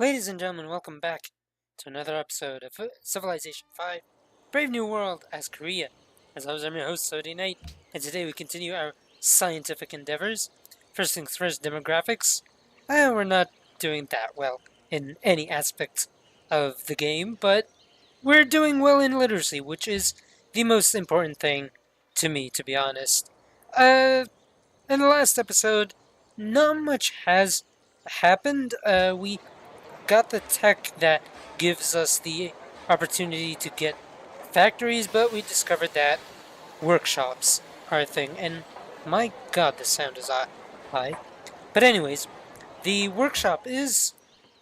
Ladies and gentlemen, welcome back to another episode of Civilization 5 Brave New World as Korea. As always, I'm your host, Sodi Knight, and today we continue our scientific endeavors. First things first, demographics. We're not doing that well in any aspect of the game, but we're doing well in literacy, which is the most important thing to me, to be honest. In the last episode, not much has happened. We got the tech that gives us the opportunity to get factories, but we discovered that workshops are a thing. And my god, the sound is high. But anyways, the workshop is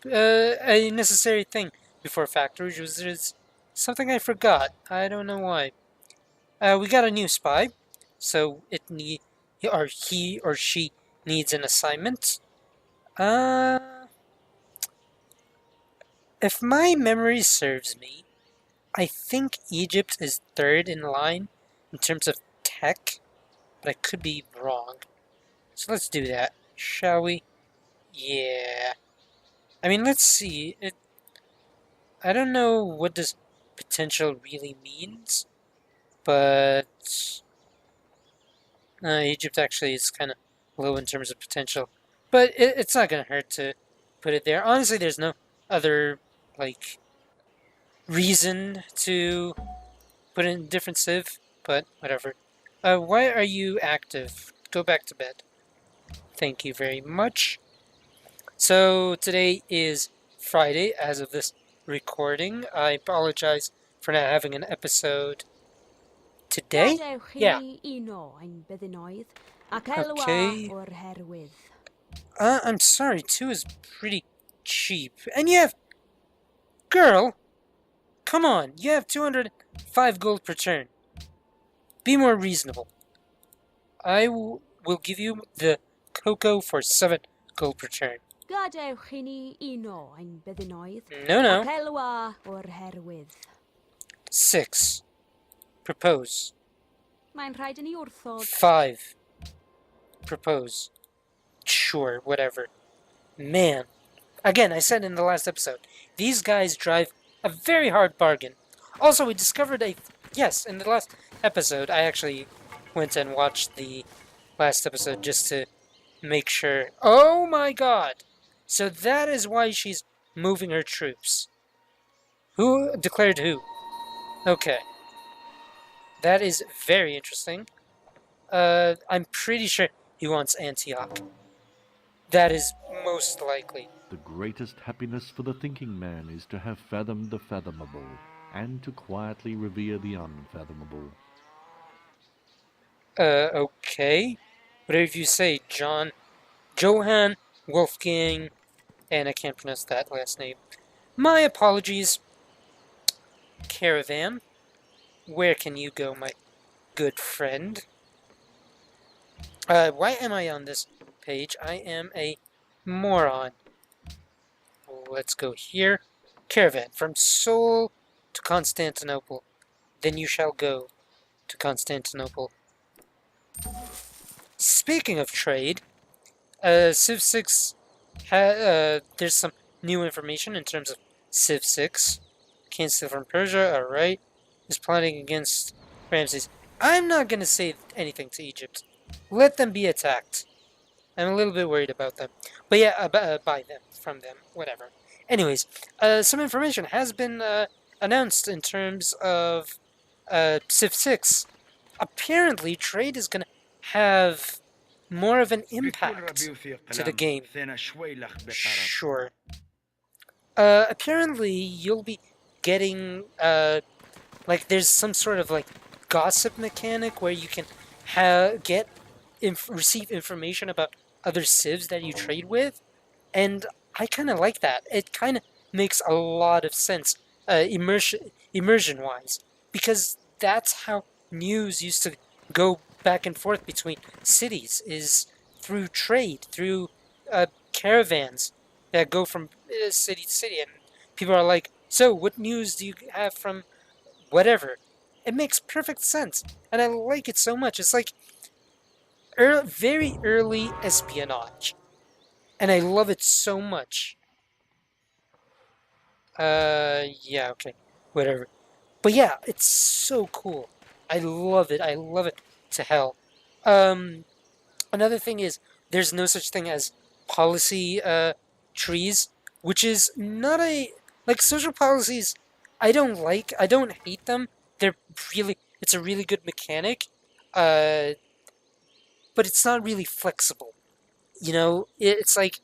a necessary thing before factories, which is something I forgot. I don't know why. We got a new spy, so he or she needs an assignment. If my memory serves me, I think Egypt is third in line in terms of tech, but I could be wrong. So let's do that, shall we? Yeah. I mean, let's see. I don't know what this potential really means, but Egypt actually is kind of low in terms of potential. But it's not going to hurt to put it there. Honestly, there's no other, like, reason to put in a different civ, but whatever. Why are you active? Go back to bed. Thank you very much. So today is Friday as of this recording. I apologize for not having an episode today. Yeah. Okay. I'm sorry, 2 is pretty cheap. And you have... Girl! Come on, you have 205 gold per turn. Be more reasonable. I will give you the cocoa for 7 gold per turn. No. 6. Propose. 5. Propose. Sure, whatever. Man. Again, I said in the last episode, these guys drive a very hard bargain. Also, we discovered yes, in the last episode, I actually went and watched the last episode just to make sure. Oh my god! So that is why she's moving her troops. Who declared who? Okay. That is very interesting. I'm pretty sure he wants Antioch. That is most likely. The greatest happiness for the thinking man is to have fathomed the fathomable, and to quietly revere the unfathomable. Okay. Whatever you say, Johann, Wolfgang, and I can't pronounce that last name. My apologies. Caravan, where can you go, my good friend? Why am I on this page? I am a moron. Let's go here. Caravan, from Seoul to Constantinople. Then you shall go to Constantinople. Speaking of trade, Civ 6, there's some new information in terms of Civ 6. Can't steal from Persia, alright. Is plotting against Ramses. I'm not going to say anything to Egypt. Let them be attacked. I'm a little bit worried about them. But yeah, by them, from them, whatever. Anyways, some information has been announced in terms of Civ 6. Apparently, trade is going to have more of an impact to the game. Sure. Apparently, you'll be getting, like, there's some sort of, like, gossip mechanic where you can receive information about other civs that you trade with, and I kind of like that. It kind of makes a lot of sense, immersion-wise, because that's how news used to go back and forth between cities, is through trade, through caravans that go from city to city, and people are like, so what news do you have from whatever? It makes perfect sense, and I like it so much. It's like very early espionage, and I love it so much. Yeah, okay. Whatever. But yeah, it's so cool. I love it. I love it to hell. Um, Another thing is there's no such thing as policy trees, which is not a like social policies. I don't like. I don't hate them. They're really. It's a really good mechanic, uh, but it's not really flexible. You know, it's like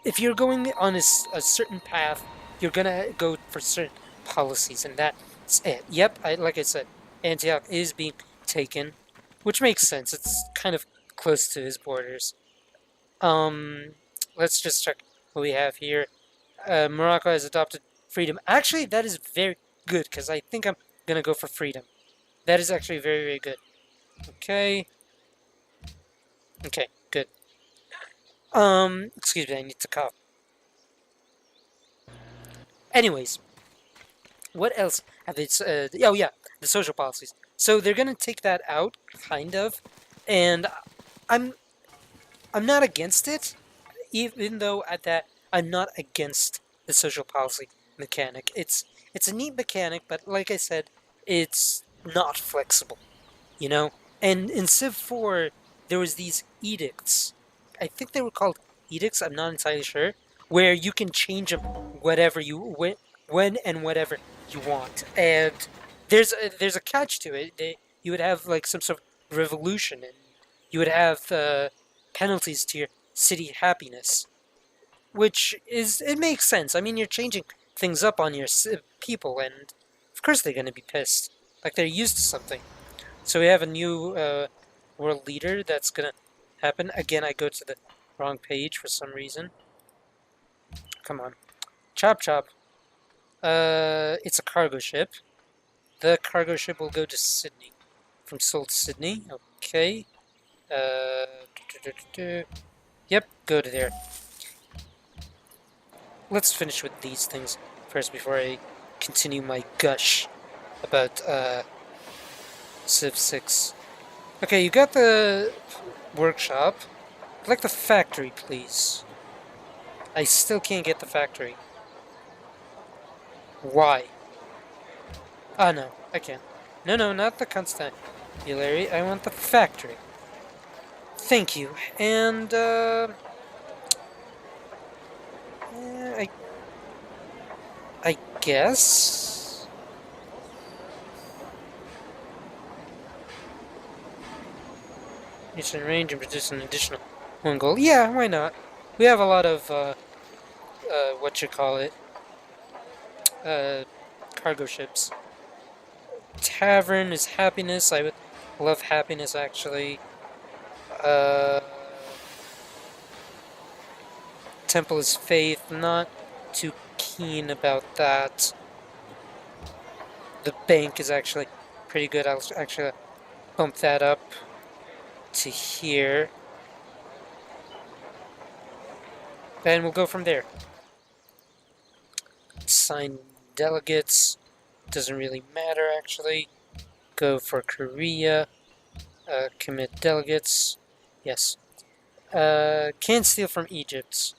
if you're going on a certain path, you're gonna go for certain policies, and that's it. Yep, like I said, Antioch is being taken, which makes sense. It's kind of close to his borders. Um, let's just check what we have here. Morocco has adopted freedom. Actually, that is very good because I think I'm gonna go for freedom. That is actually very, very good. Okay. Okay, good. Excuse me, I need to cough. Anyways, what else have they? Oh yeah, the social policies. So they're gonna take that out, kind of, and I'm I'm not against it, even though at that I'm not against the social policy mechanic. It's a neat mechanic, but like I said, it's not flexible, you know. And in Civ 4, there was these edicts. I think they were called edicts. I'm not entirely sure, where you can change them whatever you when and whatever you want. And there's a catch to it. You would have like some sort of revolution, and you would have penalties to your city happiness, which is it makes sense. I mean, you're changing things up on your people, and of course they're going to be pissed, like they're used to something. So we have a new world leader that's gonna happen. Again, I go to the wrong page for some reason. Come on. Chop chop. It's a cargo ship. The cargo ship will go to Sydney. From Seoul to Sydney. Okay. Yep, go to there. Let's finish with these things first before I continue my gush about Civ 6. Okay, you got the workshop. I'd like the factory, please. I still can't get the factory. Why? Ah, no, I can't. No, no, not the constabulary. I want the factory. Thank you. And, I guess? You should arrange and produce an additional one goal. Yeah, why not? We have a lot of, what you call it? Cargo ships. Tavern is happiness. I would love happiness, actually. Temple is faith. Not too keen about that. The bank is actually pretty good. I'll actually bump that up to here. And we'll go from there. Assign delegates. Doesn't really matter, actually. Go for Korea. Commit delegates. Yes. Can't steal from Egypt.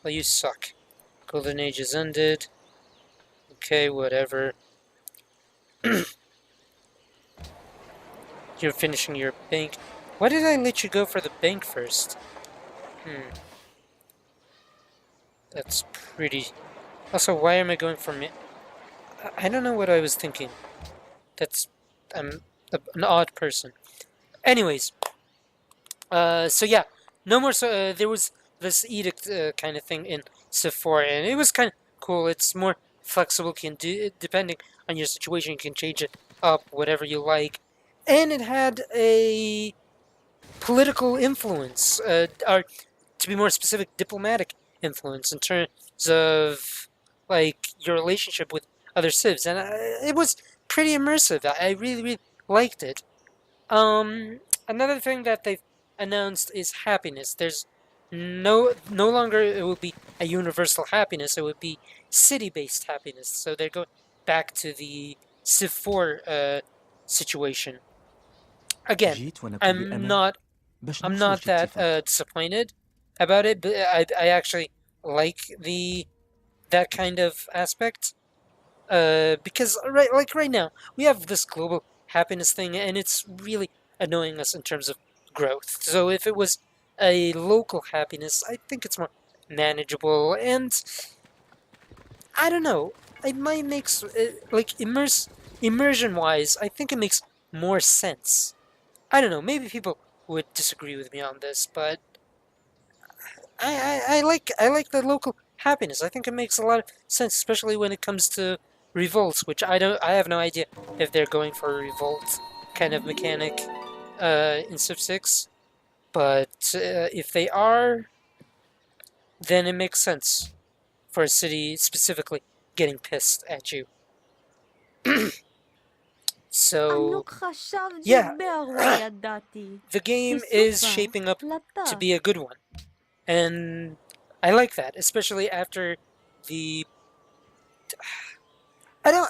Well, you suck. Golden Age is ended. Okay, whatever. You're finishing your bank. Why did I let you go for the bank first? That's pretty... Also, why am I going for me? I don't know what I was thinking. That's... I'm an odd person. Anyways. So yeah. No more... there was this edict kind of thing in Civ 4, and it was kind of cool. It's more flexible. Can do depending on your situation. You can change it up, whatever you like. And it had a political influence, or to be more specific, diplomatic influence in terms of like your relationship with other civs, and it was pretty immersive. I really, really liked it. Another thing that they've announced is happiness. There's no longer it will be a universal happiness. It would be city-based happiness. So they're going back to the Civ 4 situation. Again, I'm not that disappointed about it, but I actually like that kind of aspect. Because right now we have this global happiness thing, and it's really annoying us in terms of growth. So if it was a local happiness, I think it's more manageable, and I don't know. It might make like immersion wise. I think it makes more sense. I don't know. Maybe people would disagree with me on this, but I like the local happiness. I think it makes a lot of sense, especially when it comes to revolts, which I have no idea if they're going for a revolt kind of mechanic in Civ 6, but if they are, then it makes sense for a city specifically getting pissed at you. So yeah, the game is shaping up to be a good one, and I like that, especially after the I don't.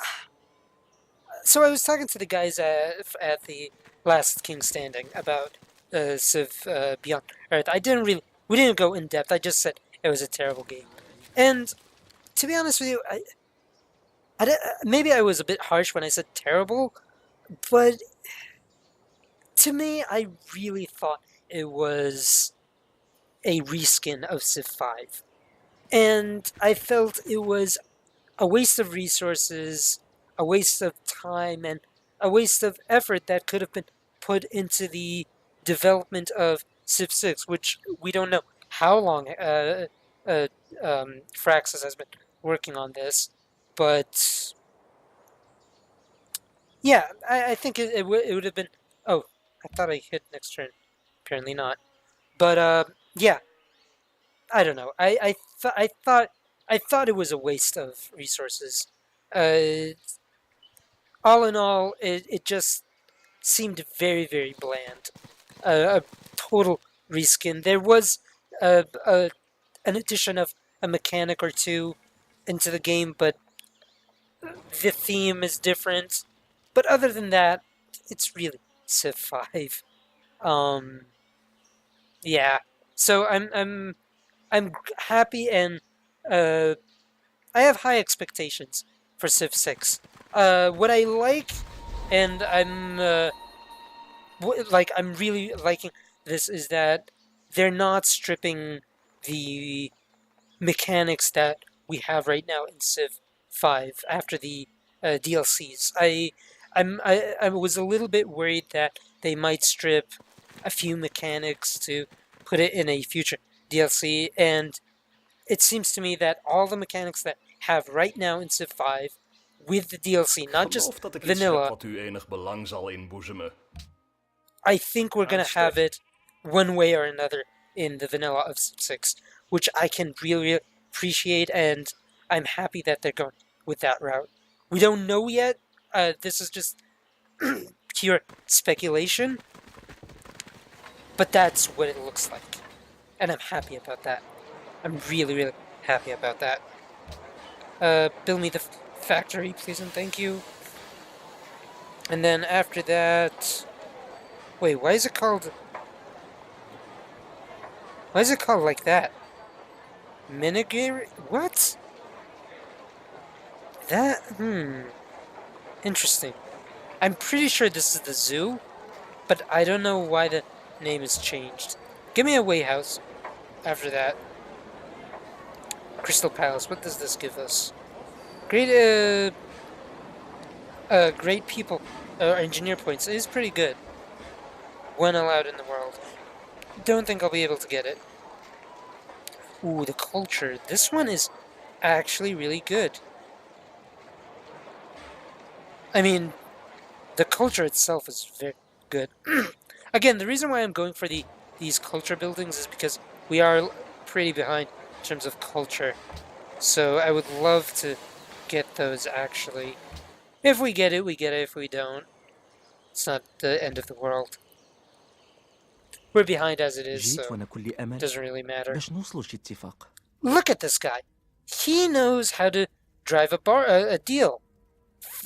So I was talking to the guys at the last King Standing about Civ Beyond Earth. We didn't go in depth. I just said it was a terrible game, and to be honest with you, maybe I was a bit harsh when I said terrible, but to me, I really thought it was a reskin of Civ 5, and I felt it was a waste of resources, a waste of time, and a waste of effort that could have been put into the development of Civ 6, which we don't know how long Fraxis has been working on this. But yeah, I think it would have been. Oh, I thought I hit next turn. Apparently not. But yeah, I don't know. I thought it was a waste of resources. Uh, all in all, it just seemed very, very bland. A total reskin. There was an addition of a mechanic or two into the game, but the theme is different. But other than that, it's really Civ 5. Um, yeah. So I'm happy, and uh, I have high expectations for Civ 6. What I like, and I'm really liking this, is that they're not stripping the mechanics that we have right now in Civ 5 after the DLCs. I was a little bit worried that they might strip a few mechanics to put it in a future DLC, and it seems to me that all the mechanics that have right now in Civ 5 with the DLC, not just Dat ik iets heb vanilla, wat u enig belang zal inboezemen. I think we're going to have it one way or another in the vanilla of Civ 6, which I can really appreciate, and I'm happy that they're going with that route. We don't know yet. This is just pure speculation, but that's what it looks like, and I'm happy about that. I'm really, really happy about that. Build me the factory, please and thank you. And then after that... Wait, why is it called... Why is it called like that? Minigiri? What? That... Interesting. I'm pretty sure this is the zoo, but I don't know why the name is changed. Give me a way house after that. Crystal Palace, what does this give us? Great, great people, engineer points. It is pretty good. One allowed in the world. Don't think I'll be able to get it. Ooh, the culture. This one is actually really good. I mean, the culture itself is very good. Again, the reason why I'm going for these culture buildings is because we are pretty behind in terms of culture. So I would love to get those, actually. If we get it, we get it. If we don't, it's not the end of the world. We're behind as it is, so it doesn't really matter. Look at this guy. He knows how to drive a deal.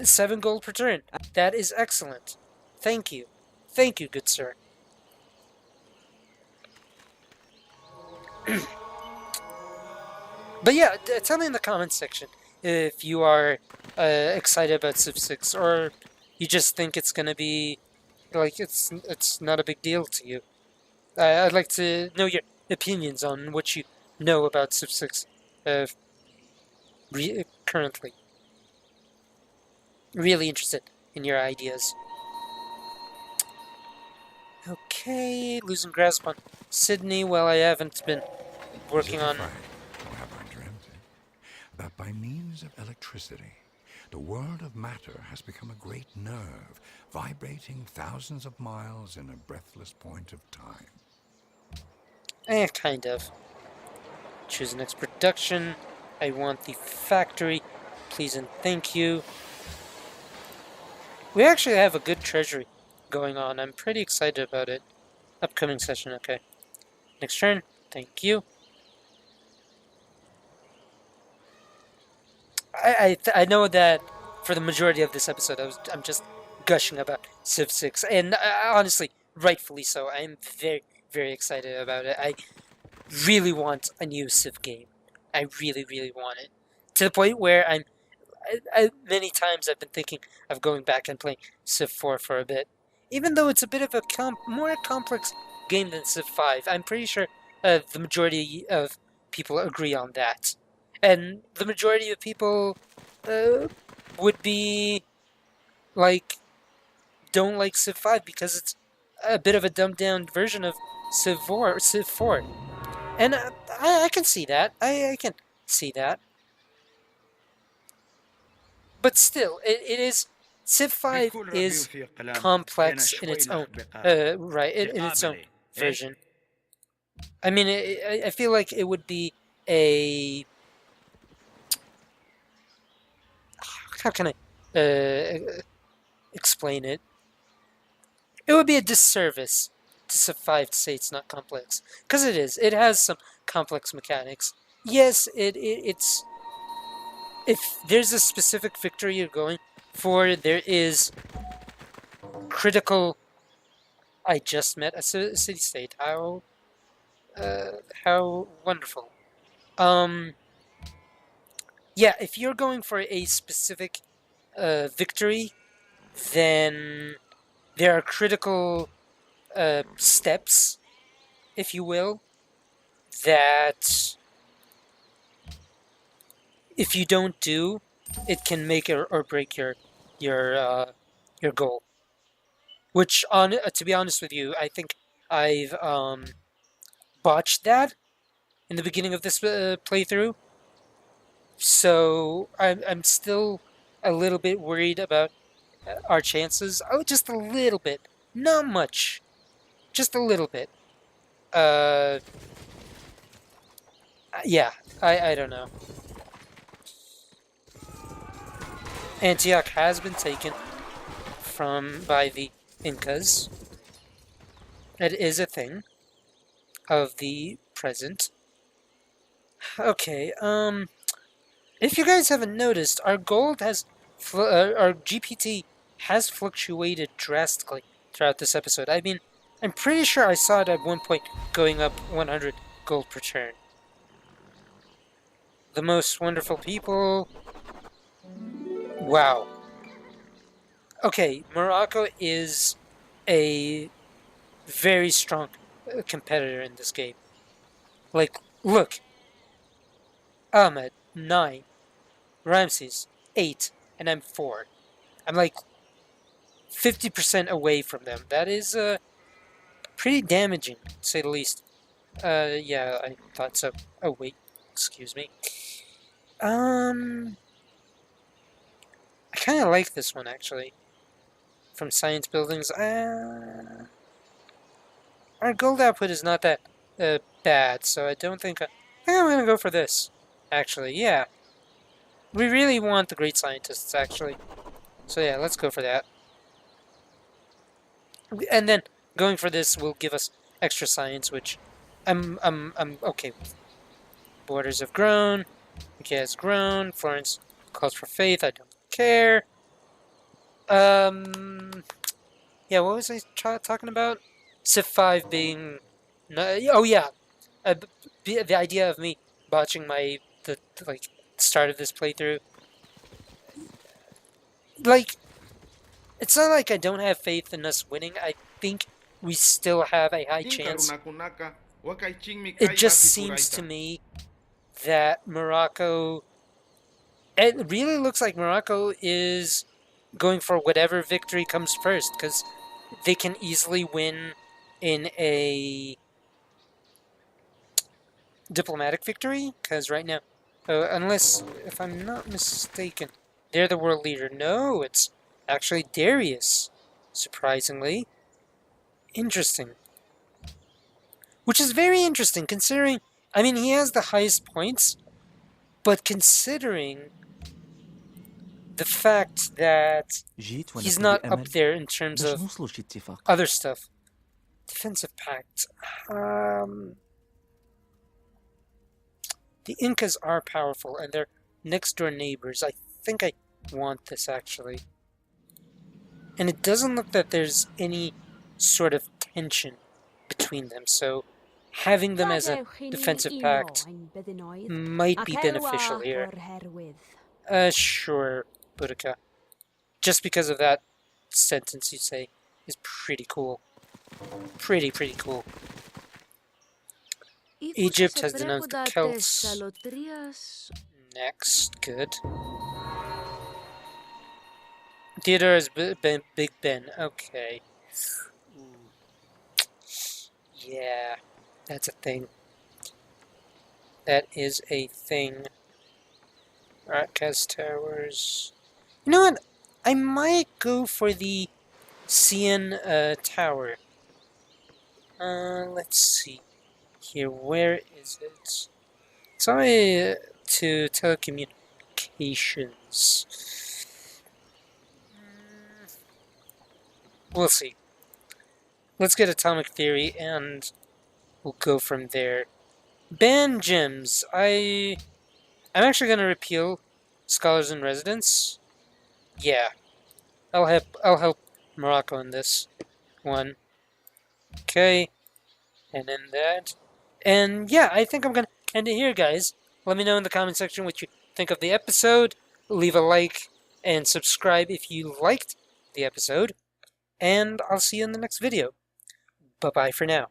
7 gold per turn. That is excellent. Thank you. Thank you, good sir. But yeah, tell me in the comments section if you are excited about Civ 6 or you just think it's gonna be like it's not a big deal to you. I'd like to know your opinions on what you know about Civ 6 currently. Really interested in your ideas. Okay, losing grasp on Sydney. Well, I haven't been working on. Or have I dreamt it? That by means of electricity, the world of matter has become a great nerve, vibrating thousands of miles in a breathless point of time. Kind of. Choose next production. I want the factory. Please and thank you. We actually have a good treasury going on. I'm pretty excited about it. Upcoming session, okay. Next turn. Thank you. I know that for the majority of this episode, I'm just gushing about Civ 6, and honestly, rightfully so. I'm very, very excited about it. I really want a new Civ game. I really, really want it. To the point where many times I've been thinking of going back and playing Civ 4 for a bit. Even though it's a bit of a more complex game than Civ 5, I'm pretty sure the majority of people agree on that. And the majority of people would be like, don't like Civ 5 because it's a bit of a dumbed down version of Civ 4. And I can see that. I can see that. But still, it is. Civ 5 is complex in its own right, in its own version. I mean, I feel like it would be a. How can I explain it? It would be a disservice to Civ 5 to say it's not complex, because it is. It has some complex mechanics. Yes, it's. If there's a specific victory you're going for, there is critical. I just met a city-state. How wonderful. Yeah, if you're going for a specific victory, then there are critical steps, if you will, that if you don't do, it can make or break your goal. Which, to be honest with you, I think I've botched that in the beginning of this playthrough. So I'm still a little bit worried about our chances. Oh, just a little bit, not much, just a little bit. Yeah, I don't know. Antioch has been taken by the Incas. It is a thing of the present. Okay, if you guys haven't noticed, our gold has, our GPT has fluctuated drastically throughout this episode. I mean, I'm pretty sure I saw it at one point going up 100 gold per turn. The most wonderful people. Wow. Okay, Morocco is a very strong competitor in this game. Like, look. Ahmed, 9. Ramses, 8. And I'm 4. I'm like 50% away from them. That is pretty damaging, to say the least. Yeah, I thought so. Oh, wait. Excuse me. I kind of like this one, actually. From Science Buildings. Our gold output is not that bad, so I don't think... I think I'm going to go for this, actually. Yeah. We really want the great scientists, actually. So yeah, let's go for that. And then going for this will give us extra science, which I'm okay with. Borders have grown. Okay, has grown. Florence calls for faith. I don't care. Yeah, what was I talking about? Civ 5 being... oh, yeah. The idea of me botching my the like start of this playthrough. Like, it's not like I don't have faith in us winning. I think we still have a high chance. It just seems to me that Morocco... It really looks like Morocco is going for whatever victory comes first, because they can easily win in a diplomatic victory, because right now, unless, if I'm not mistaken, they're the world leader. No, it's actually Darius, surprisingly. Interesting. Which is very interesting, considering, I mean, he has the highest points, but considering the fact that he's not up there in terms of other stuff. Defensive pact. The Incas are powerful, and they're next-door neighbors. I think I want this, actually. And it doesn't look that there's any sort of tension between them, so having them as a defensive pact might be beneficial here. Sure, Boudica. Just because of that sentence you say is pretty cool. Pretty cool. Egypt has denounced the Celts. Next, good. Theodore is Big Ben. Okay. Yeah, that's a thing. That is a thing. Broadcast towers. You know what? I might go for the Cian tower. Let's see. Here, where is it? It's on to telecommunications. We'll see. Let's get atomic theory, and we'll go from there. Ban gems. I'm actually going to repeal scholars in residence. Yeah, I'll help Morocco in this one. Okay, and then that. And yeah, I think I'm going to end it here, guys. Let me know in the comment section what you think of the episode. Leave a like and subscribe if you liked the episode. And I'll see you in the next video. Bye-bye for now.